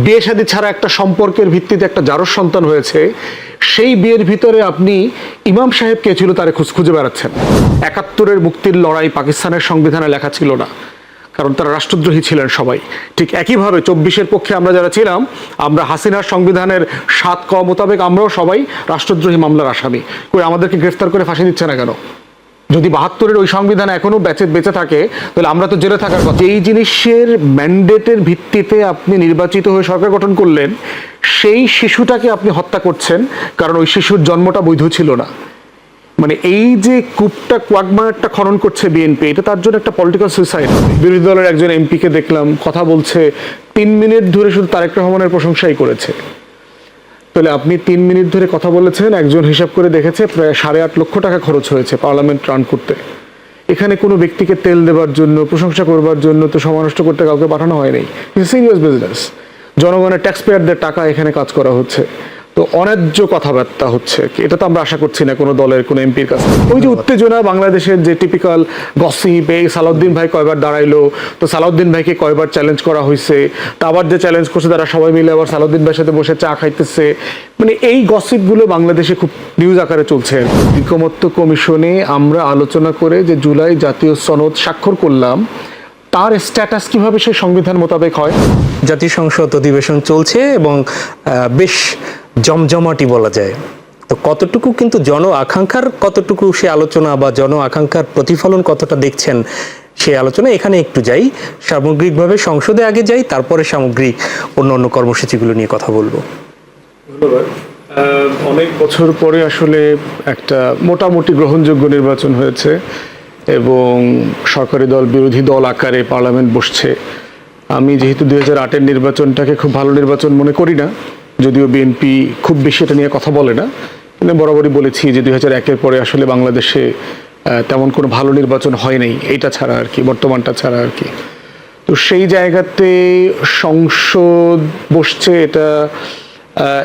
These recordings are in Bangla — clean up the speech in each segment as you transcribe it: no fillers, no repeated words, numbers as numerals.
বিয়ে শাদী ছাড়া একটা সম্পর্কের ভিত্তিতে একটা জারজ সন্তান হয়েছে, সেই বিয়ের ভিতরে আপনি ইমাম সাহেব কে ছিল তারে খুঁজে বেড়াচ্ছেন। ৭১-এর মুক্তির লড়াই পাকিস্তানের সংবিধানে লেখা ছিল না, কারণ তারা রাষ্ট্রদ্রোহী ছিলেন সবাই। ঠিক একইভাবে ২৪-এর পক্ষে আমরা যারা ছিলাম, আমরা হাসিনার সংবিধানের ৭ ক মোতাবেক আমরাও সবাই রাষ্ট্রদ্রোহী মামলার আসামি। কই আমাদেরকে গ্রেফতার করে ফাঁসি দিচ্ছে না কেন? যদি ৭২-এর ওই সংবিধান এখনো বেঁচে থাকে, তাহলে আমরা তো জেলে থাকার কথা। এই জিনিসের ম্যান্ডেটের ভিত্তিতে আপনি নির্বাচিত হয়ে সরকার গঠন করলেন, সেই শিশুটাকে আপনি হত্যা করছেন কারণ ওই শিশুর জন্মটা বৈধ ছিল না। মানে এই যে কূপটা কোয়াগমারটা খনন করছে বিএনপি, এটা তার জন্য একটা পলিটিক্যাল সুইসাইড। বিরোধী দলের একজন এমপিকে দেখলাম কথা বলছে, ৩ মিনিট ধরে শুধু তারেক রহমানের প্রশংসাই করেছে। তাহলে আপনি ৩ মিনিট ধরে কথা বলেছেন, একজন হিসাব করে দেখেছে প্রায় ৮.৫ লক্ষ টাকা খরচ হয়েছে পার্লামেন্ট রান করতে। এখানে কোনো ব্যক্তিকে তেল দেওয়ার জন্য, প্রশংসা করবার জন্য তো সময় নষ্ট করতে কাউকে পাঠানো হয়নি। সিরিয়াস বিজনেস, জনগণের ট্যাক্স পেয়ারদের টাকা এখানে কাজ করা হচ্ছে। তো অন্যায্য কথাবার্তা হচ্ছে, এটা তো আমরা আশা করছি না কোনো দলের কোনো এমপির কাছে। ওই যে উত্তেজনা, বাংলাদেশের যে টিপিক্যাল গসিপ, এই সালাউদ্দিন ভাই কয়বার দাঁড়াইলো, তো সালাউদ্দিন ভাইকে কয়বার চ্যালেঞ্জ করা হয়েছে, তা আবার যে চ্যালেঞ্জ করছে তারা সবাই মিলে আবার সালাউদ্দিন ভাইয়ের সাথে বসে চা খাইতেছে। মানে এই গসিপগুলো বাংলাদেশে খুব নিউজ আকারে চলছে। ঐকমত্য কমিশনে আমরা আলোচনা করে যে জুলাই জাতীয় সনদ স্বাক্ষর করলাম, তার স্ট্যাটাস কিভাবে সেই সংবিধান মোতাবেক হয়? জাতীয় সংসদ অধিবেশন চলছে এবং বেশ জমজমাটি বলা যায়। তো কতটুকু কিন্তু জন আকাঙ্ক্ষার কতটুকু সে আলোচনা বা জন আকাঙ্ক্ষার প্রতিফলন কতটা দেখছেন সেই আলোচনা এখানে একটু যাই। সামগ্রিকভাবে সংসদে আগে যাই, তারপরে সামগ্রিক অন্য কর্মসূচিগুলো নিয়ে কথা বলবো। ধন্যবাদ। অনেক বছর পরে আসলে একটা মোটামুটি গ্রহণযোগ্য নির্বাচন হয়েছে এবং সরকারি দল বিরোধী দল আকারে পার্লামেন্ট বসছে। আমি যেহেতু ২০০৮-এর নির্বাচনটাকে খুব ভালো নির্বাচন মনে করি না, যদিও বিএনপি খুব বেশি এটা নিয়ে কথা বলে না, কিন্তু বরাবরই বলেছি যে ২০০১-এর পরে আসলে বাংলাদেশে তেমন কোনো ভালো নির্বাচন হয় নাই, এইটা ছাড়া আর কি, বর্তমানটা ছাড়া আর কি। তো সেই জায়গাতে সংসদ বসছে,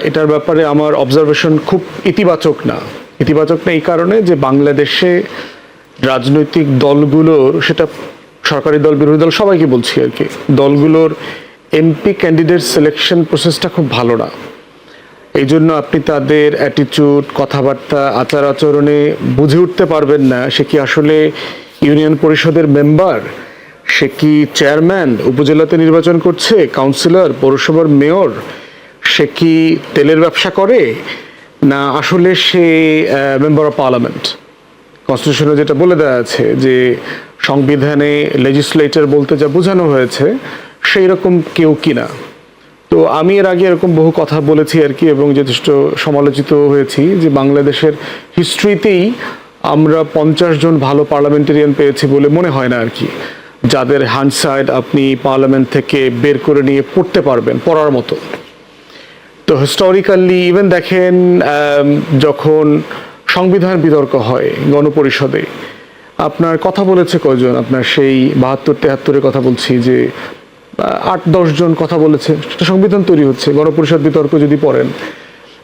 এটার ব্যাপারে আমার অবজারভেশন খুব ইতিবাচক না। ইতিবাচক না এই কারণে যে বাংলাদেশে রাজনৈতিক দলগুলোর, সেটা সরকারি দল বিরোধী দল সবাইকে বলছি আর কি, দলগুলোর এমপি ক্যান্ডিডেট সিলেকশন প্রসেসটা খুব ভালো না। এই জন্য আপনি তাদের অ্যাটিটিউড, কথাবার্তা, আচার আচরণে বুঝে উঠতে পারবেন না সে কি আসলে ইউনিয়ন পরিষদের মেম্বার, সে কি চেয়ারম্যান, উপজেলাতে নির্বাচন করছে, কাউন্সিলর, পৌরসভার মেয়র, সে কি তেলের ব্যবসা করে, না আসলে সে মেম্বার অফ পার্লামেন্ট। কনস্টিটিউশনে যেটা বলে দেওয়া আছে যে সংবিধানে লেজিসলেটর বলতে যা বোঝানো হয়েছে সেই রকম কেউ কিনা। তো আমি এর আগে এরকম বহু কথা বলেছি আর কি, এবং যথেষ্ট সমালোচিত হয়েছি যে বাংলাদেশের হিস্ট্রিতেই আমরা 50 জন ভালো পার্লামেন্টেরিয়ান পেয়েছি বলে মনে হয় না আর কি, যাদের হ্যান্ডসাইড আপনি পার্লামেন্ট থেকে বের করে নিয়ে পড়তে পারবেন, পড়ার মতো। তো হিস্টোরিক্যালি ইভেন দেখেন, যখন সংবিধান বিতর্ক হয় গণপরিষদে, আপনার কথা বলেছে কয়জন? আপনার সেই ৭২-৭৩-এর কথা বলছি, যে ৮-১০ জন কথা বলেছে, সেটা সংবিধান তৈরি হচ্ছে। গণপরিষদ বিতর্ক যদি পড়েন,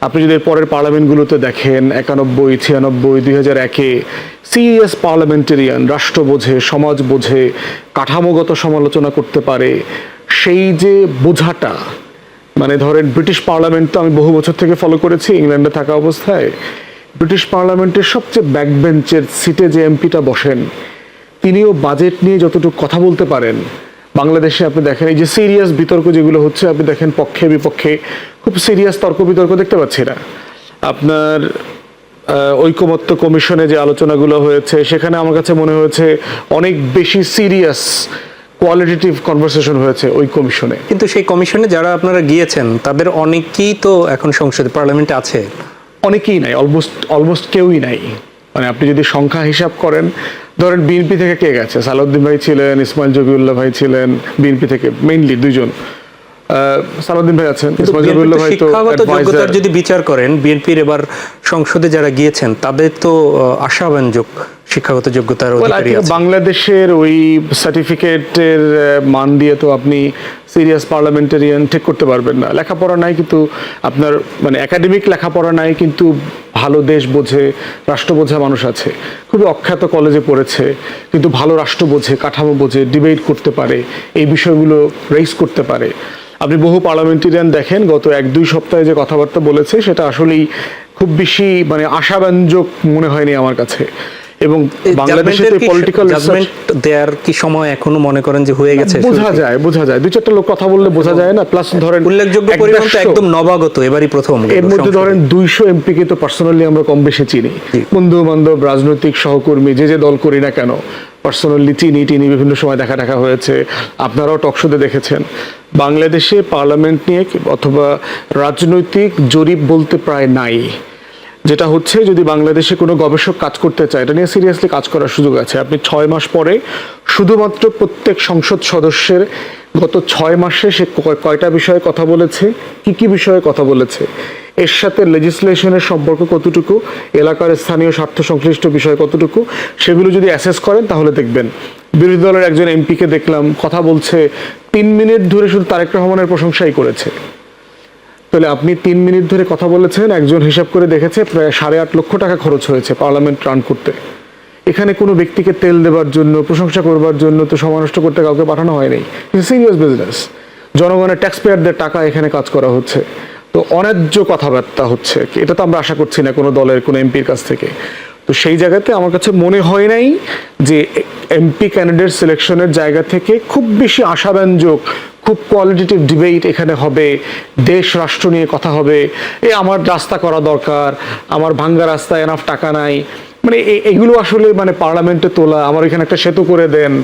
আপনি যদি পরের পার্লামেন্টগুলোতে দেখেন, ৯১, ৯৬, ২০০১-এ সিরিয়াস পার্লামেন্টেরিয়ান, রাষ্ট্র বোঝে, সমাজ বোঝে, কাঠামোগত সমালোচনা করতে পারে, সেই যে বোঝাটা, মানে ধরেন ব্রিটিশ পার্লামেন্ট তো আমি বহু বছর থেকে ফলো করেছি ইংল্যান্ডে থাকা অবস্থায়। ব্রিটিশ পার্লামেন্টের সবচেয়ে ব্যাকবেঞ্চের সিটে যে এমপিটা বসেন, তিনিও বাজেট নিয়ে যতটুকু কথা বলতে পারেন। বাংলাদেশে আপনি দেখেন এই যে সিরিয়াস বিতর্ক যেগুলো হচ্ছে, আপনি দেখেন পক্ষে বিপক্ষে খুব সিরিয়াস তর্ক বিতর্ক দেখতে পাচ্ছি না। আপনার ঐকমত্য কমিশনে যে আলোচনাগুলো হয়েছে, সেখানে আমার কাছে মনে হয়েছে অনেক বেশি সিরিয়াস কোয়ালিটেটিভ কনভারসেশন হয়েছে ওই কমিশনে। কিন্তু সেই কমিশনে যারা আপনারা গিয়েছেন তাদের অনেকেই তো এখন সংসদে, পার্লামেন্টে আছে। অনেকেই নাই, অলমোস্ট কেউই নাই। মানে আপনি যদি সংখ্যা হিসাব করেন, ধরেন বিএনপি থেকে কে গেছে? সালাউদ্দিন ভাই ছিলেন, ইসমাইল জবিউল্লাহ ভাই ছিলেন বিএনপি থেকে, মেইনলি 2 জন। সালাউদ্দিন ভাই আছেন, ইসমাইল জবিউল্লাহ ভাই তো শিক্ষাগত যোগ্যতার যদি বিচার করেন, বিএনপির এবার সংসদে যারা গিয়েছেন তাদের তো আশাব্যঞ্জক শিক্ষাগত যোগ্যতার অধিকারী আছে। বাংলাদেশের ওই সার্টিফিকেটের মান দিয়ে তো আপনি সিরিয়াস পার্লামেন্টেরিয়ান ঠিক করতে পারবেন না। লেখাপড়া নাই, কিন্তু আপনার মানে একাডেমিক লেখাপড়া নাই, কিন্তু ভালো দেশ বোঝে, রাষ্ট্র বোঝা মানুষ আছে। খুবই অখ্যাত কলেজে পড়েছে, কিন্তু ভালো রাষ্ট্র বোঝে, কাঠামো বোঝে, ডিবেট করতে পারে, এই বিষয়গুলো রেইজ করতে পারে। আপনি বহু পার্লামেন্টেরিয়ান দেখেন গত 1-2 সপ্তাহে যে কথাবার্তা বলেছে সেটা আসলেই খুব বেশি মানে আশাব্যঞ্জক মনে হয়নি আমার কাছে। এবং বাংলাদেশের পলিটিক্যাল জাজমেন্ট দেয়ার কি সময় এখনো মনে করেন যে হয়ে গেছে? বোঝা যায় 2-4টা লোক কথা বললে বোঝা যায় না। প্লাস ধরেন উল্লেখযোগ্য পরিমাণ তো একদম নবাগত, এবারই প্রথম। এর মধ্যে ধরেন 200 এমপি কে তো পার্সোনালি আমরা কম বেশি চিনি, বন্ধু বান্ধব, রাজনৈতিক সহকর্মী, যে দল করি না কেন পার্সোনালি চিনি বিভিন্ন সময় দেখা হয়েছে, আপনারাও টকশোতে দেখেছেন। বাংলাদেশে পার্লামেন্ট নিয়ে অথবা রাজনৈতিক জরিপ বলতে প্রায় নাই। যেটা হচ্ছে যদি বাংলাদেশে কোনো গবেষক কাজ করতে চায় এটা নিয়ে সিরিয়াসলি কাজ করার সুযোগ আছে। আপনি 6 মাস পরে শুধুমাত্র প্রত্যেক সংসদ সদস্যের গত 6 মাসে সে কয়টা বিষয়ে কথা বলেছে, কি বিষয়ে কথা বলেছে, এর সাথে লেজিসলেশনের সম্পর্ক কতটুকু, এলাকার স্থানীয় স্বার্থ সংশ্লিষ্ট বিষয় কতটুকু, সেগুলো যদি অ্যাসেস করেন তাহলে দেখবেন বিরোধী দলের একজন এমপিকে দেখলাম কথা বলছে 3 মিনিট ধরে শুধু তারেক রহমানের প্রশংসাই করেছে। তাহলে আপনি 3 মিনিট ধরে কথা বলেছেন, একজন হিসাব করে দেখেছে প্রায় 8.5 লক্ষ টাকা খরচ হয়েছে পার্লামেন্ট রান করতে। এখানে কোনো ব্যক্তিকে তেল দেওয়ার জন্য, প্রশংসা করবার জন্য তো সময় নষ্ট করতে কাউকে পাঠানো হয়নি। সিরিয়াস বিজনেস, জনগণের ট্যাক্স পেয়ারদের টাকা এখানে কাজ করা হচ্ছে। তো অন্যায্য কথাবার্তা হচ্ছে, এটা তো আমরা আশা করছি না কোনো দলের কোনো এমপির কাছ থেকে। তো সেই জায়গাতে আমার কাছে মনে হয় নাই যে এমপি ক্যান্ডিডেট সিলেকশনের জায়গা থেকে খুব বেশি আশাব্যঞ্জক, খুব কোয়ালিটেটিভ ডিবেট এখানে হবে, দেশ রাষ্ট্র নিয়ে কথা হবে, আমার রাস্তা করা দরকার, আমার ভাঙ্গা রাস্তায় এনাফ টাকা নাই, মানে এগুলো আসলে মানে পার্লামেন্টে তোলা, আমার এখানে একটা সেতু করে দেন,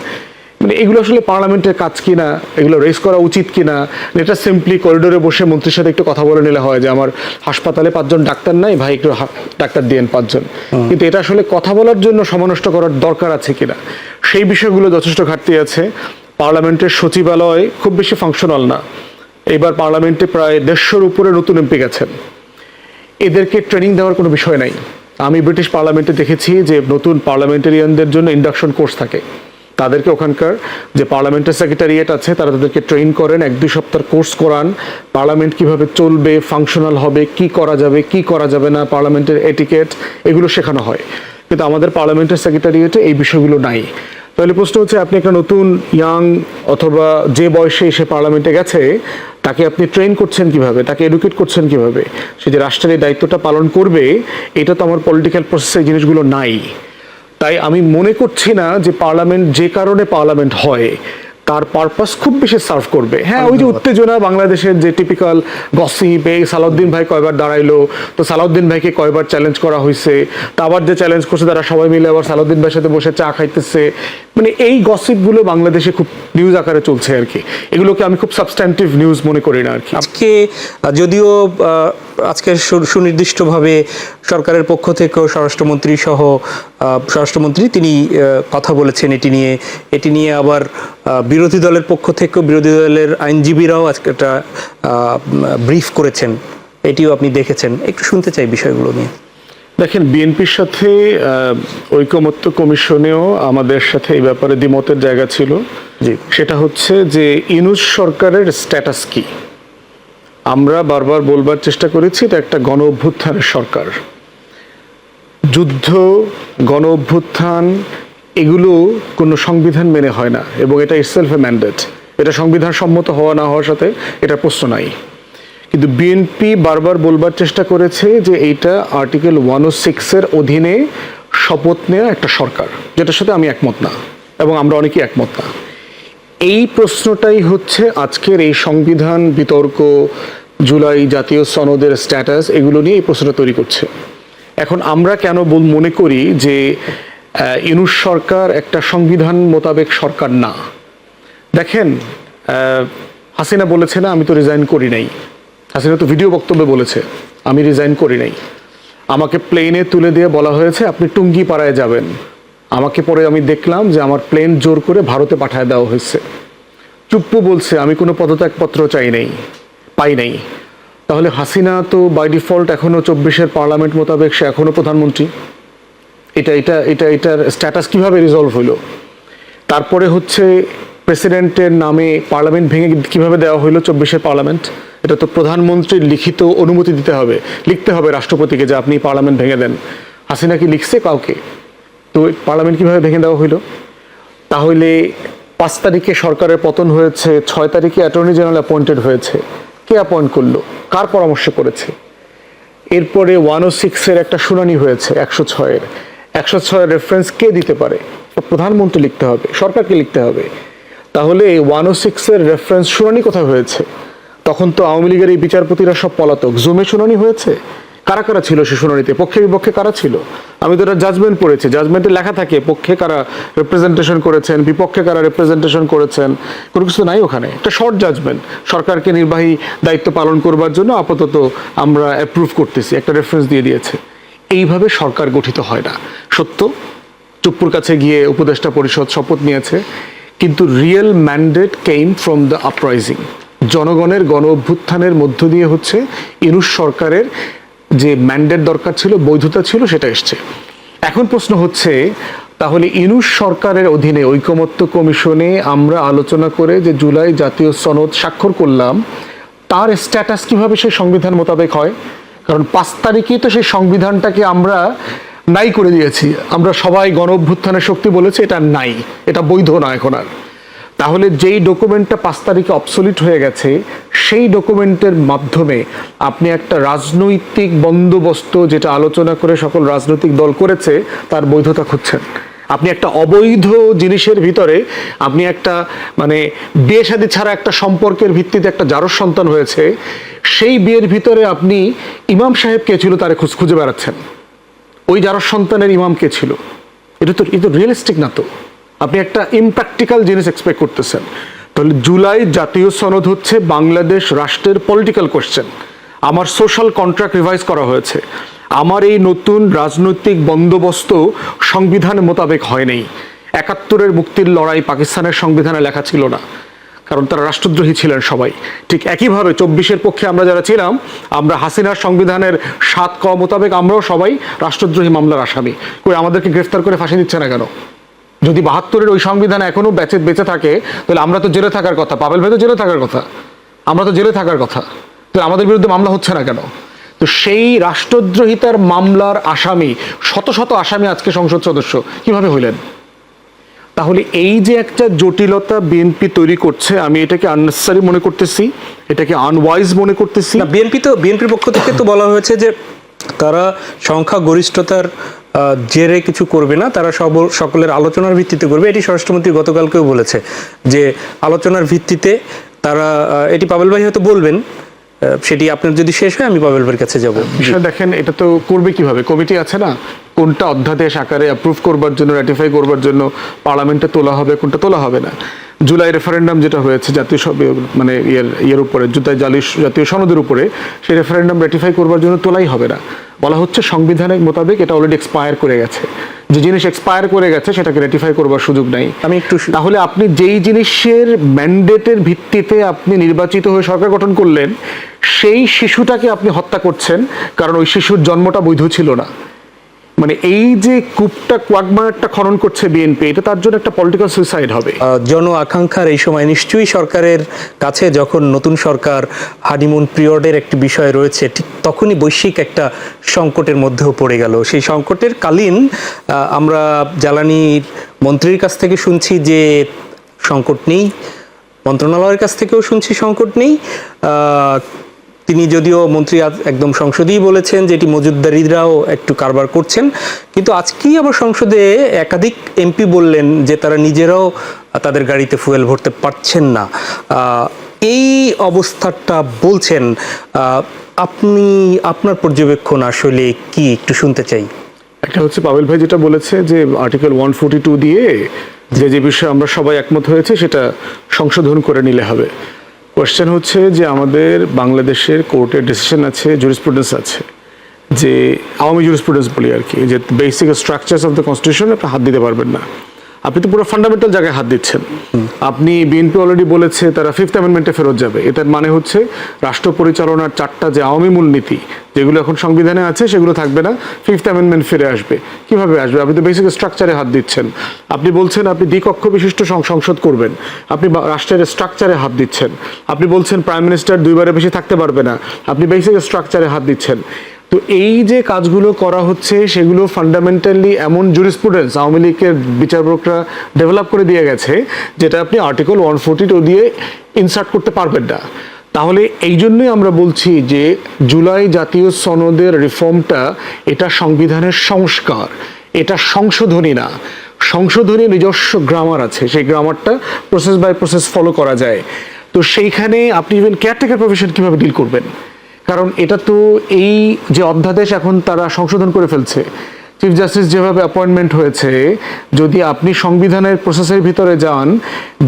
মানে এগুলো আসলে পার্লামেন্টের কাজ কিনা, এগুলো রেস করা উচিত কিনা। এটা সিম্পলি করিডোরে বসে মন্ত্রীর সাথে একটু কথা বলে নিলে হয় যে আমার হাসপাতালে 5 জন ডাক্তার নাই ভাই, একটু ডাক্তার দিয়েন 5 জন। কিন্তু এটা আসলে কথা বলার জন্য সময় নষ্ট করার দরকার আছে কিনা, সেই বিষয়গুলো যথেষ্ট ঘাটতি আছে। পার্লামেন্টের সচিবালয় খুব বেশি ফাংশনাল না। এবার পার্লামেন্টে প্রায় 150-র উপরে নতুন এমপি গেছেন, এদেরকে ট্রেনিং দেওয়ার কোনো বিষয় নাই। আমি ব্রিটিশ পার্লামেন্টে দেখেছি যে নতুন পার্লামেন্টারিয়ানদের জন্য ইন্ডাকশন কোর্স থাকে, তাদেরকে ওখানকার যে পার্লামেন্টের সেক্রেটারিয়েট আছে তারা তাদেরকে ট্রেন করেন, 1-2 সপ্তাহের কোর্স করান, পার্লামেন্ট কিভাবে চলবে, ফাংশনাল হবে, কি করা যাবে কি করা যাবে না, পার্লামেন্টের এটিকেট, এগুলো শেখানো হয়। কিন্তু আমাদের পার্লামেন্টের সেক্রেটারিয়েটে এই বিষয়গুলো নাই। তাহলে প্রশ্ন হচ্ছে আপনি একটা নতুন ইয়াং অথবা যে বয়সে এসে পার্লামেন্টে গেছে তাকে আপনি ট্রেন করছেন কিভাবে, তাকে এডুকেট করছেন কিভাবে, সে যে রাষ্ট্রের এই দায়িত্বটা পালন করবে, এটা তো আমার পলিটিক্যাল প্রসেসে এই জিনিসগুলো নাই। তাই আমি মনে করছি না যে পার্লামেন্ট যে কারণে পার্লামেন্ট হয় তার পারপাস খুব বেশি সার্ভ করবে। হ্যাঁ, ওই যে উত্তেজনা, বাংলাদেশের যে টিপিক্যাল গসিপ, এই সালাউদ্দিন ভাই কয়বার দাঁড়াইলো, তো সালাউদ্দিন ভাইকে কয়বার চ্যালেঞ্জ করা হয়েছে, তা আবার যে চ্যালেঞ্জ করছে তারা সবাই মিলে আবার সালাউদ্দিন ভাইয়ের সাথে বসে চা খাইতেছে, মানে এই গসিপগুলো বাংলাদেশে খুব নিউজ আকারে চলছে আর কি। এগুলোকে আমি খুব সাবস্ট্যান্টিভ নিউজ মনে করি না আর কি। আজকে যদিও আজকে সুনির্দিষ্টভাবে সরকারের পক্ষ থেকেও স্বরাষ্ট্রমন্ত্রী সহ স্বরাষ্ট্রমন্ত্রী তিনি কথা বলেছেন এটি নিয়ে আবার বিরোধী দলের পক্ষ থেকেও বিরোধী দলের আইনজীবীরাও আজকে একটা ব্রিফ করেছেন, এটিও আপনি দেখেছেন, একটু শুনতে চাই বিষয়গুলো নিয়ে। দেখেন, বিএনপির সাথে ঐকমত্য কমিশনেও আমাদের সাথে এই ব্যাপারে দ্বিমতের জায়গা ছিল। সেটা হচ্ছে যে ইউনূস সরকারের স্ট্যাটাস কি। আমরা বারবার বলবার চেষ্টা করেছি এটা একটা গণ অভ্যুত্থানের সরকার। যুদ্ধ, গণ অভ্যুত্থান এগুলো কোনো সংবিধান মেনে হয় না, এবং এটা ইটসেলফ এ ম্যান্ডেট। এটা সংবিধান সম্মত হওয়া না হওয়ার সাথে এটা প্রশ্ন নাই। কিন্তু বিএনপি বারবার বলবার চেষ্টা করেছে যে এইটা আর্টিকেল 106-এর অধীনে শপথ নেওয়া একটা সরকার, যেটার সাথে আমি একমত না এবং আমরা অনেকেই একমত না। এই প্রশ্নটাই হচ্ছে আজকের এই সংবিধান বিতর্ক, জুলাই জাতীয় সনদের স্ট্যাটাস, এগুলো নিয়ে এই প্রশ্নটা তৈরি করছে। এখন আমরা কেন মনে করি যে ইউনূস সরকার একটা সংবিধান মোতাবেক সরকার না? দেখেন, হাসিনা বলেছে না আমি তো রিজাইন করি নাই, হাসিনা তো ভিডিও বক্তব্যে বলেছে আমি রিজাইন করি নাই। আমাকে প্লেনে তুলে দিয়ে বলা হয়েছে আপনি টুঙ্গিপাড়ায় যাবেন, আমাকে পরে আমি দেখলাম যে আমার প্লেন জোর করে ভারতে পাঠায় দেওয়া হয়েছে। চুপ্পু বলছে আমি কোনো পদত্যাগপত্র পাই নাই। তাহলে হাসিনা তো বাই ডিফল্ট এখনো 24-এর পার্লামেন্ট মোতাবেক সে এখনো প্রধানমন্ত্রী। এটার স্ট্যাটাস কিভাবে রিজলভ হইলো? তারপরে হচ্ছে প্রেসিডেন্টের নামে পার্লামেন্ট ভেঙে কিভাবে দেওয়া হইলো 24-এর পার্লামেন্ট? এটা তো প্রধানমন্ত্রীর লিখিত অনুমতি লিখতে হবে রাষ্ট্রপতিকে যে আপনি পার্লামেন্ট ভেঙে দেন। হাসিনা কি লিখছে কাউকে? তো পার্লামেন্ট কিভাবে ভেঙে দেওয়া হইলো? তাহলে 5 তারিখে সরকারের পতন হয়েছে, 6 তারিখে অ্যাটর্নি জেনারেল অ্যাপয়েন্টেড হয়েছে। কে অ্যাপয়েন্ট করলো, কার পরামর্শ করেছে? এরপরে 106-এর একটা শুনানি হয়েছে, 106-এর রেফারেন্স কে দিতে পারে? প্রধানমন্ত্রী লিখতে হবে, সরকারকে লিখতে হবে। তাহলে 106-এর রেফারেন্স শুনানি কোথায় হয়েছে? তখন তো আওয়ামী লীগের এই বিচারপতিরা সব পলাতক। জুমে শুনানি হয়েছে, কারা কারা ছিল সে শুনানিতে, পক্ষে বিপক্ষে কারা ছিল? আমি তো একটা জাজমেন্ট পড়েছি, জাজমেন্টে লেখা থাকে পক্ষে কারা রিপ্রেজেন্টেশন করেছেন, বিপক্ষে কারা রিপ্রেজেন্টেশন করেছেন, কোনো কিছু নাই ওখানে। একটা শর্ট জাজমেন্ট, সরকারকে নির্বাহী দায়িত্ব পালন করবার জন্য আপাতত আমরা অ্যাপ্রুভ করতেছি, একটা রেফারেন্স দিয়ে দিয়েছে। এইভাবে সরকার গঠিত হয় না। সত্য, চুপ্পুর কাছে গিয়ে উপদেষ্টা পরিষদ শপথ নিয়েছে, কিন্তু real mandate came from the uprising. জনগণের গণ অভ্যুত্থানের মধ্য দিয়ে হচ্ছে ইউনূস সরকারের যে ম্যান্ডেট দরকার ছিল, বৈধতা ছিল, সেটা এসছে। এখন প্রশ্ন হচ্ছে, তাহলে ইউনূস সরকারের অধীনে ঐকমত্য কমিশনে আমরা আলোচনা করে যে জুলাই জাতীয় সনদ স্বাক্ষর করলাম, তার স্ট্যাটাস কিভাবে সেই সংবিধান মোতাবেক হয়? কারণ 5 তারিখেই তো সেই সংবিধানটাকে আমরা নাই করে দিয়েছি। আমরা সবাই গণ অভ্যুত্থানের শক্তি বলেছে এটা নাই, এটা বৈধ না এখন আর। তাহলে যেই ডকুমেন্টটা 5 তারিখে অবসলিট হয়ে গেছে, সেই ডকুমেন্টের মাধ্যমে আপনি একটা রাজনৈতিক বন্দোবস্ত, যেটা আলোচনা করে সকল রাজনৈতিক দল করেছে, তার বৈধতা খুঁজছেন। আপনি একটা অবৈধ জিনিসের ভিতরে, আপনি একটা মানে বিয়ে শাদী ছাড়া একটা সম্পর্কের ভিত্তিতে একটা জারজ সন্তান হয়েছে, সেই বিয়ের ভিতরে আপনি ইমাম সাহেব কে ছিল তারে খুঁজে বেড়াচ্ছেন। ওই জারজ সন্তানের ইমাম কে ছিল? এটা তো রিয়েলিস্টিক না। তো আপনি একটা ইমপ্র্যাকটিক্যাল জিনিস এক্সপেক্ট করতেছেন। তাহলে জুলাই জাতীয় সনদ হচ্ছে বাংলাদেশ রাষ্ট্রের পলিটিক্যাল কোশ্চেন। আমার সোশ্যাল কন্ট্রাক্ট রিভাইজ করা হয়েছে। আমার এই নতুন রাজনৈতিক বন্দোবস্ত সংবিধান মোতাবেক হয়নি। 71-এর মুক্তির লড়াই পাকিস্তানের সংবিধানে লেখা ছিল না, কারণ তারা রাষ্ট্রদ্রোহী ছিলেন সবাই। ঠিক একইভাবে 24-এর পক্ষে আমরা যারা ছিলাম, আমরা হাসিনার সংবিধানের 7 ক মোতাবেক আমরাও সবাই রাষ্ট্রদ্রোহী মামলার আসামি। কই আমাদেরকে গ্রেফতার করে ফাঁসি দিচ্ছে না কেন? যদি 72-এর ওই সংবিধান এখনো বেঁচে থাকে, তাহলে আমরা তো জেলে থাকার কথা, পাবেল ভাই তো জেলে থাকার কথা, আমরা তো জেলে থাকার কথা, তাহলে আমাদের বিরুদ্ধে মামলা হচ্ছে না কেন? তো সেই রাষ্ট্রদ্রোহিতার মামলার আসামি, শত শত আসামি আজকে সংসদ সদস্য কিভাবে হইলেন? তাহলে এই যে একটা জটিলতা বিএনপি তৈরি করছে, আমি এটাকে আননেসেসারি মনে করতেছি, এটাকে আনওয়াইজ মনে করতেছি। বিএনপির পক্ষ থেকে তো বলা হয়েছে যে তারা সংখ্যাগরিষ্ঠতার জেরে কিছু করবে না, তারা সকলের আলোচনার ভিত্তিতে করবে। এটি স্বরাষ্ট্রমন্ত্রী গতকালকেও বলেছে যে আলোচনার ভিত্তিতে তারা, এটি পাবেল ভাই হয়তো বলবেন, সেটি আপনার যদি শেষ হয় আমি পাবেল ভাইয়ের কাছে যাব। বিষয় দেখেন, এটা তো করবে কিভাবে? কমিটি আছে না, কোনটা অধ্যাদেশ আকারে অ্যাপ্রুভ করবার জন্য, র্যাটিফাই করবার জন্য পার্লামেন্টে তোলা হবে, কোনটা তোলা হবে না। জুলাই রেফারেন্ডাম যেটা হয়েছে জাতীয় মানে ইয়ের উপরে, জাতীয় সনদের উপরে, সেই রেফারেন্ডাম র্যাটিফাই করবার জন্য তোলাই হবে না। বলা হচ্ছে সংবিধানের মোতাবেক এটা অলরেডি এক্সপায়ার করে গেছে। যে জিনিস এক্সপায়ার করে গেছে সেটাকে র্যাটিফাই করবার সুযোগ নাই। তাহলে আপনি যেই জিনিসের ম্যান্ডেটের ভিত্তিতে আপনি নির্বাচিত হয়ে সরকার গঠন করলেন, সেই শিশুটাকে আপনি হত্যা করছেন, কারণ ওই শিশুর জন্মটা বৈধ ছিল না। মানে এই যে কূপটা, কোয়াগমারটা খনন করছে বিএনপি, এটা তার জন্য একটা পলিটিক্যাল সুইসাইড হবে। জন আকাঙ্ক্ষার এই সময় নিশ্চয়ই সরকারের কাছে, যখন নতুন সরকার হানিমুন পিরিয়ডের একটি বিষয় রয়েছে, ঠিক তখনই বৈশ্বিক একটা সংকটের মধ্যেও পড়ে গেল। সেই সংকটের কালীন আমরা জ্বালানি মন্ত্রীর কাছ থেকে শুনছি যে সংকট নেই, মন্ত্রণালয়ের কাছ থেকেও শুনছি সংকট নেই। তিনি যদিও মন্ত্রী একদম সংসদেই বলেছেন যে এটি মজুদদারিরাও একটু কারবার করছেন, কিন্তু আজকেই আবার সংসদে একাধিক এমপি বললেন যে তারা নিজেরাও তাদের গাড়িতে ফুয়েল ভরতে পারছেন না। এই অবস্থাটা বলছেন, আপনি আপনার পর্যবেক্ষণ আসলে কি একটু শুনতে চাই। একটা হচ্ছে পাবেল ভাই যেটা বলেছে যে আর্টিকেল 142 দিয়ে যে বিষয়ে আমরা সবাই একমত হয়েছে সেটা সংশোধন করে নিলে হবে। কোয়েশ্চেন হচ্ছে যে আমাদের বাংলাদেশের কোর্টের ডিসিশন আছে, জুরিসপ্রুডেন্স আছে, যে আওয়ামী জুরিসপ্রুডেন্স বলি আর কি, যে basic structures of the constitution আপনি হাত দিতে পারবেন না। আপনি তো পুরো ফান্ডামেন্টাল জায়গায় হাত দিচ্ছেন। আপনি বিএনপি অলরেডি বলেছে তারা 5th অ্যামেন্ডমেন্টে ফেরত যাবে। এটার মানে হচ্ছে রাষ্ট্র পরিচালনার 4টা যে আওয়ামী মূলনীতি যেগুলো এখন সংবিধানে আছে সেগুলো থাকবে না, 5th অ্যামেন্ডমেন্ট ফিরে আসবে। কিভাবে আসবে? আপনি তো বেসিক স্ট্রাকচারে হাত দিচ্ছেন। আপনি বলছেন আপনি দ্বিকক্ষ বিশিষ্ট সংসদ করবেন, আপনি রাষ্ট্রের স্ট্রাকচারে হাত দিচ্ছেন। আপনি বলছেন প্রাইম মিনিস্টার 2বারের বেশি থাকতে পারবে না, আপনি বেসিক স্ট্রাকচারে হাত দিচ্ছেন। তো তো এই যে কাজগুলো করা হচ্ছে সেগুলো ফান্ডামেন্টালি এমন জুরিসপ্রুডেন্স আওয়ামী লীগের বিচারকরা ডেভেলপ করে দিয়ে গেছে যেটা আপনি আর্টিকেল 142 দিয়ে ইনসার্ট করতে পারবেন না। তাহলে এই জন্যই আমরা বলছি যে জুলাই জাতীয় সনদের রিফর্মটা এটা সংবিধানের সংস্কার, এটা সংশোধনী না। সংশোধনী নিজস্ব গ্রামার আছে, সেই গ্রামারটা প্রসেস বাই প্রসেস ফলো করা যায়। তো সেইখানে আপনি ইভেন কেয়ারটেকার প্রফেশন কীভাবে ডিল করবেন, কারণ এটা তো এই যে অধ্যাদেশ এখন তারা সংশোধন করে ফেলছে, চিফ জাস্টিস যেভাবে অ্যাপয়েন্টমেন্ট হয়েছে, যদি আপনি সংবিধানের প্রসেসের ভিতরে যান,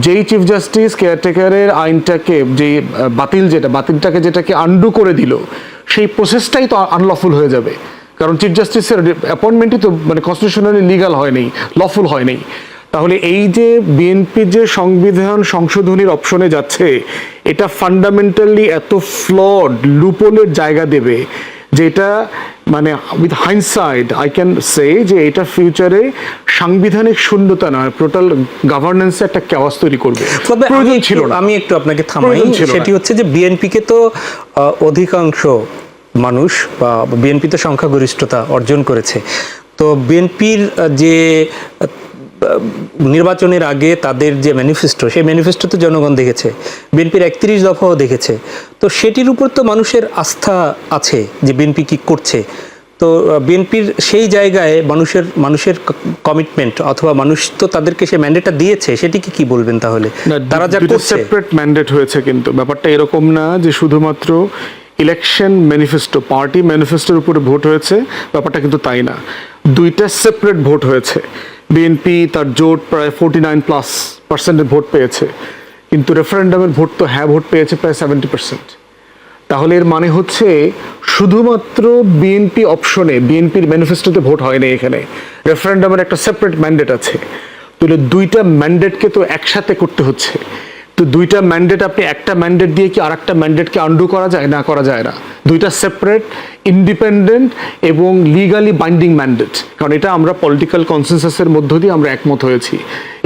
যেই চিফ জাস্টিস কেয়ারটেকারের আইনটাকে যে বাতিলটাকে যেটাকে আন্ডু করে দিল, সেই প্রসেসটাই তো আনলফুল হয়ে যাবে, কারণ চিফ জাস্টিসের অ্যাপয়েন্টমেন্টই তো মানে কনস্টিটিউশনালি লিগাল হয়নি, লফুল হয়নি। তাহলে এই যে বিএনপি যে সংবিধান সংশোধনীর অপশনে যাচ্ছে, এটা ফান্ডামেন্টালি এত ফ্লড লুপোলের জায়গা দেবে যেটা মানে উইথ হাইন্ডসাইট আই ক্যান সে যে এটা ফিউচারে সাংবিধানিক শূন্যতা নয়, টোটাল গভর্নেন্সে একটা ক্যাওয়াস তৈরি করবে। প্রয়োজন ছিল না। আমি একটু আপনাকে থামাই, সেটি হচ্ছে যে বিএনপিকে তো অধিকাংশ মানুষ বা বিএনপি তো সংখ্যাগরিষ্ঠতা অর্জন করেছে, তো বিএনপির যে নির্বাচনের আগে তাদের যে ম্যানিফেস্টো, সেই ম্যানিফেস্টো তো জনগণ দেখেছে, বিএনপির 31 দফাও দেখেছে, তো সেটির উপর তো মানুষের আস্থা আছে যে বিএনপি কি করছে। তো বিএনপির সেই জায়গায় মানুষের কমিটমেন্ট অথবা মানুষ তো তাদেরকে সেই ম্যান্ডেটটা দিয়েছে, সেটিকে কি বলবেন তাহলে? তারা যা করছে সেপারেট ম্যান্ডেট হয়েছে, কিন্তু ব্যাপারটা এরকম না যে শুধুমাত্র ইলেকশন ম্যানিফেস্টো, পার্টি ম্যানিফেস্টোর উপরে ভোট হয়েছে, ব্যাপারটা কিন্তু তাই না। দুইটা সেপারেট ভোট হয়েছে। বিএনপি তার জোট প্রায় 49+% ভোট পেয়েছে, কিন্তু রেফারেন্ডামের ভোট তো হ্যাঁ ভোট পেয়েছে প্রায় 70%। তাহলে এর মানে হচ্ছে শুধুমাত্র বিএনপি অপশনে, বিএনপির ম্যানিফেস্টোতে ভোট হয়নি, এখানে রেফারেন্ডামের একটা সেপারেট ম্যান্ডেট আছে। তাহলে দুইটা ম্যান্ডেটকে তো একসাথে করতে হচ্ছে। তো দুইটা ম্যান্ডেট, আপনি একটা ম্যান্ডেট দিয়ে কি আরেকটা ম্যান্ডেটকে আন্ডু করা যায়? না, করা যায় না। দুইটা সেপারেট, ইন্ডিপেন্ডেন্ট এবং লিগালি বাইন্ডিং ম্যান্ডেট। কারণ এটা আমরা পলিটিক্যাল কনসেনসাসের মধ্য দিয়ে আমরা একমত হয়েছি।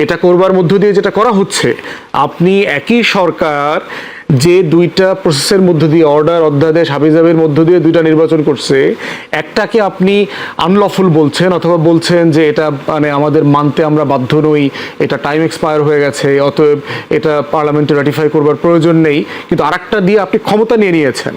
এটা করবার মধ্য দিয়ে যেটা করা হচ্ছে, আপনি একই সরকার যে দুইটা প্রসেসের মধ্য দিয়ে, অর্ডার, অধ্যাদেশ, হাবিজাবির মধ্য দিয়ে দুইটা নির্বাচন করছে, একটাকে আপনি আনলফুল বলছেন অথবা বলছেন যে এটা মানে আমাদের মানতে আমরা বাধ্য নই, এটা টাইম এক্সপায়ার হয়ে গেছে, অতএব এটা পার্লামেন্টে রাটিফাই করবার প্রয়োজন নেই, কিন্তু আরেকটা দিয়ে আপনি ক্ষমতা নিয়ে নিয়েছেন।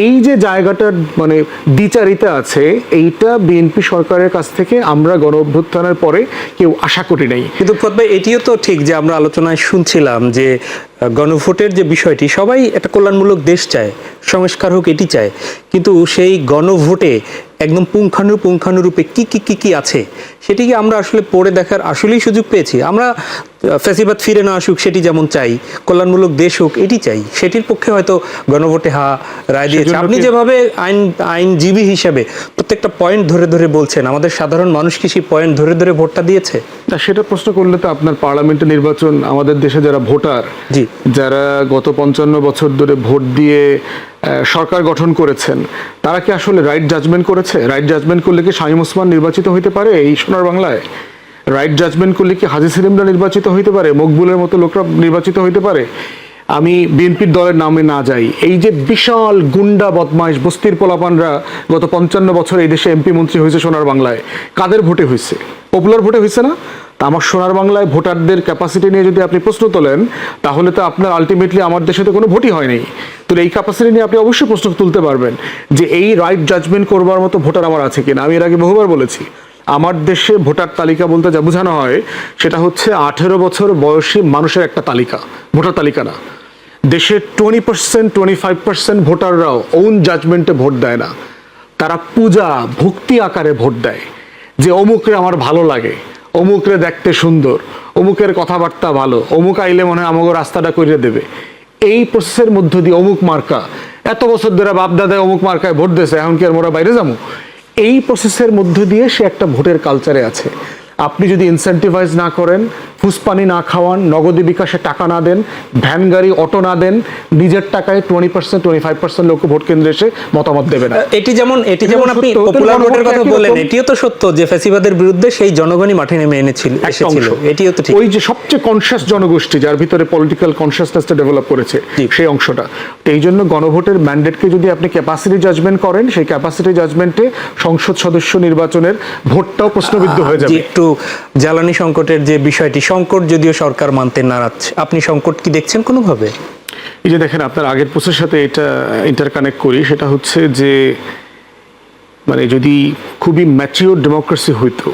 এই যে জায়গাটার মানে দ্বিচারিতা আছে, এইটা বিএনপি সরকারের কাছ থেকে আমরা গণ অভ্যুত্থানের পরে কেউ আশা করি নাই। কিন্তু ভাই এটিও তো ঠিক যে আমরা আলোচনায় শুনছিলাম যে গণভোটের যে বিষয়টি, সবাই একটা কল্যাণমূলক দেশ চায়, সংস্কার হোক, এটি চায়, কিন্তু সেই গণভোটে একদম পুঙ্খানুরূপে কি আছে সেটিকে আমরা আসলে পড়ে দেখার আসলেই সুযোগ পেয়েছি। আমরা ফ্যাসিবাদ ফিরে না আসুক সেটি যেমন চাই, কল্যাণমূলক দেশ হোক এটি চাই, সেটির পক্ষে হয়তো গণভোটে রায় দিয়েছে। আপনি যেভাবে আইনজীবী হিসেবে প্রত্যেকটা পয়েন্ট ধরে ধরে বলছেন, আমাদের সাধারণ মানুষ কি সেই পয়েন্ট ধরে ধরে ভোটটা দিয়েছে? না, সেটা প্রশ্ন করলে তো আপনার পার্লামেন্টের নির্বাচন, আমাদের দেশে যারা ভোটার, যারা গত 55 বছর ধরে ভোট দিয়ে সরকার গঠন করেছেন, তারা কি আসলে রাইট জাজমেন্ট করেছে? রাইট জাজমেন্ট করলে কি শামীম ওসমান নির্বাচিত হইতে পারে এই সোনার বাংলায়? রাইট জাজমেন্ট করলে কি হাজী সেলিমরা নির্বাচিত হইতে পারে? মকবুলের মতো লোকরা নির্বাচিত হইতে পারে? আমি বিএনপির দলের নামে না যাই, এই যে বিশাল গুন্ডা বদমাইশ বস্তির পোলাপানরা গত 55 বছর এই দেশে এমপি মন্ত্রী হয়েছে সোনার বাংলায়, কাদের ভোটে হয়েছে? পপুলার ভোটে হয়েছে না? আমার সোনার বাংলায় ভোটারদের ক্যাপাসিটি নিয়ে যদি আপনি প্রশ্ন তোলেন, তাহলে তো আপনার আলটিমেটলি আমার দেশে তো কোনো ভোটই হয়নি। তো এই ক্যাপাসিটি নিয়ে আপনি অবশ্যই প্রশ্ন তুলতে পারবেন যে এই রাইট জাজমেন্ট করবার মতো ভোটার আমার আছে কিনা। আমি এর আগে বহুবার বলেছি, আমার দেশে ভোটার তালিকা বলতে যা বোঝানো হয় সেটা হচ্ছে 18 বছর বয়সী মানুষের একটা তালিকা, ভোটার তালিকা না। দেশের 20% 25% ভোটাররাও ওন জাজমেন্টে ভোট দেয় না, তারা পূজা ভক্তি আকারে ভোট দেয় যে অমুকরে আমার ভালো লাগে, অমুকরে দেখতে সুন্দর, অমুকের কথাবার্তা ভালো, অমুক আইলে মনে হয় আমাকে রাস্তাটা করে দেবে। এই প্রসেসের মধ্য দিয়ে অমুক মার্কা, এত বছর ধরে বাপ দাদায় অমুক মার্কায় ভোট দিয়েছে, এখন কি আর মোরা বাইরে যাবো? এই প্রসেসের মধ্য দিয়ে সে একটা ভোটের কালচারে আছে। আপনি যদি ইনসেন্টিভাইজ না করেন, ঘুষ পানি না খাওয়ান, নগদে বিকাশে টাকা না দেন, ভ্যান গাড়ি অটো না দেন, নিজের টাকায় 20% 25% লোক ভোট কেন্দ্রে এসে মতামত দেবে না। এটি যেমন আপনি সত্য, পপুলার ভোটের কথা একই বললেন, রকম। এটিও তো সত্য যে ফ্যাসিবাদের বিরুদ্ধে সেই জনগণই মাঠে নেমে একটা এসেছিল, অংশ। এটিও তো ঠিক। ওই যে সবচেয়ে কনসিয়াস জনগোষ্ঠী যার ভিতরে পলিটিক্যাল কনসিয়াসনেসটা ডেভেলপ করেছে, জি। সেই অংশটা। তো এই জন্য গণভোটের ম্যান্ডেটকে যদি আপনি ক্যাপাসিটি জাজমেন্ট করেন, সেই ক্যাপাসিটি জাজমেন্টে সংসদ সদস্য নির্বাচনের ভোটটাও প্রশ্নবিদ্ধ হয়ে যে যাবে। একটু জ্বালানি সংকটের যে বিষয়টি, সংকট যদিও সরকার মানতে নারাজ, আপনি সংকট কি দেখছেন কোনোভাবে? এই যে দেখেন, আপনার আগের প্রশ্নের সাথে এটা ইন্টারকানেক্ট করি, সেটা হচ্ছে যে মানে যদি খুবই ম্যাচিওর ডেমোক্রেসি হইতো,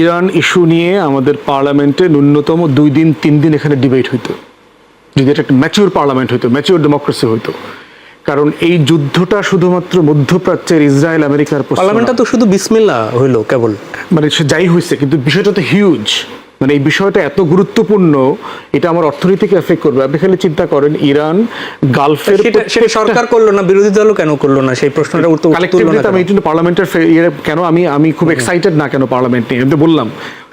ইরান ইস্যু নিয়ে আমাদের পার্লামেন্টে ন্যূনতম 2 দিন 3 দিন এখানে ডিবেট হইতো, যদি এটা একটা ম্যাচিওর পার্লামেন্ট হইতো, ম্যাচিওর ডেমোক্রেসি হইতো। কারণ এই যুদ্ধটা শুধুমাত্র মধ্যপ্রাচ্যের ইসরায়েল আমেরিকার প্রশ্ন না। পার্লামেন্টটা তো শুধু বিসমিল্লাহ হইলো কেবল। মানে সে যাই হয়েছে, কিন্তু বিষয়টা তো হিউজ। মানে এই বিষয়টা এত গুরুত্বপূর্ণ, এটা আমার অর্থনীতিকে এফেক্ট করবে। আপনি খালি চিন্তা করেন, ইরান গালফের সেটা সরকার করলো না, বিরোধী দলও কেন করলো না? সেই প্রশ্নটা উত্তর তুললো না আমি কেন? এই জন্য পার্লামেন্টের কেন আমি খুব এক্সাইটেড না কেন পার্লামেন্ট নিয়ে, আমি তো বললাম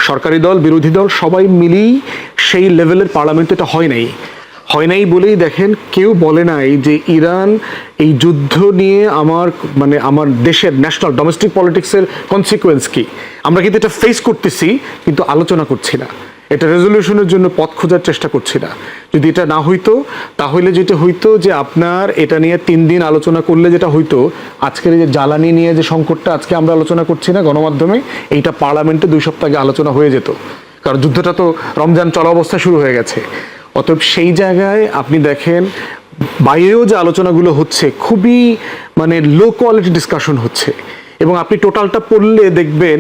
সরকারি দল বিরোধী দল সবাই মিলেই সেই লেভেলের পার্লামেন্ট এটা হয় নাই বলেই দেখেন কেউ বলে নাই যে ইরান এই যুদ্ধ নিয়ে আমার দেশের ন্যাশনাল ডোমেস্টিক পলিটিক্সের কনসিকুয়েন্স কি। আমরা কিন্তু এটা ফেস করতেছি, কিন্তু আলোচনা করছি না, এটা রেজলিউশনের জন্য পথ খোঁজার চেষ্টা করছি না। যদি এটা না হইতো, তাহলে যেটা হইতো যে আপনার এটা নিয়ে 3 দিন আলোচনা করলে যেটা হইতো, আজকের এই যে জ্বালানি নিয়ে যে সংকটটা আজকে আমরা আলোচনা করছি না গণমাধ্যমে, এইটা পার্লামেন্টে 2 সপ্তাহ আগে আলোচনা হয়ে যেত, কারণ যুদ্ধটা তো রমজান চলা অবস্থায় শুরু হয়ে গেছে। অতএব সেই জায়গায় আপনি দেখেন বাইরেও যে আলোচনাগুলো হচ্ছে খুবই লো কোয়ালিটি ডিসকাশন হচ্ছে, এবং আপনি টোটালটা পড়লে দেখবেন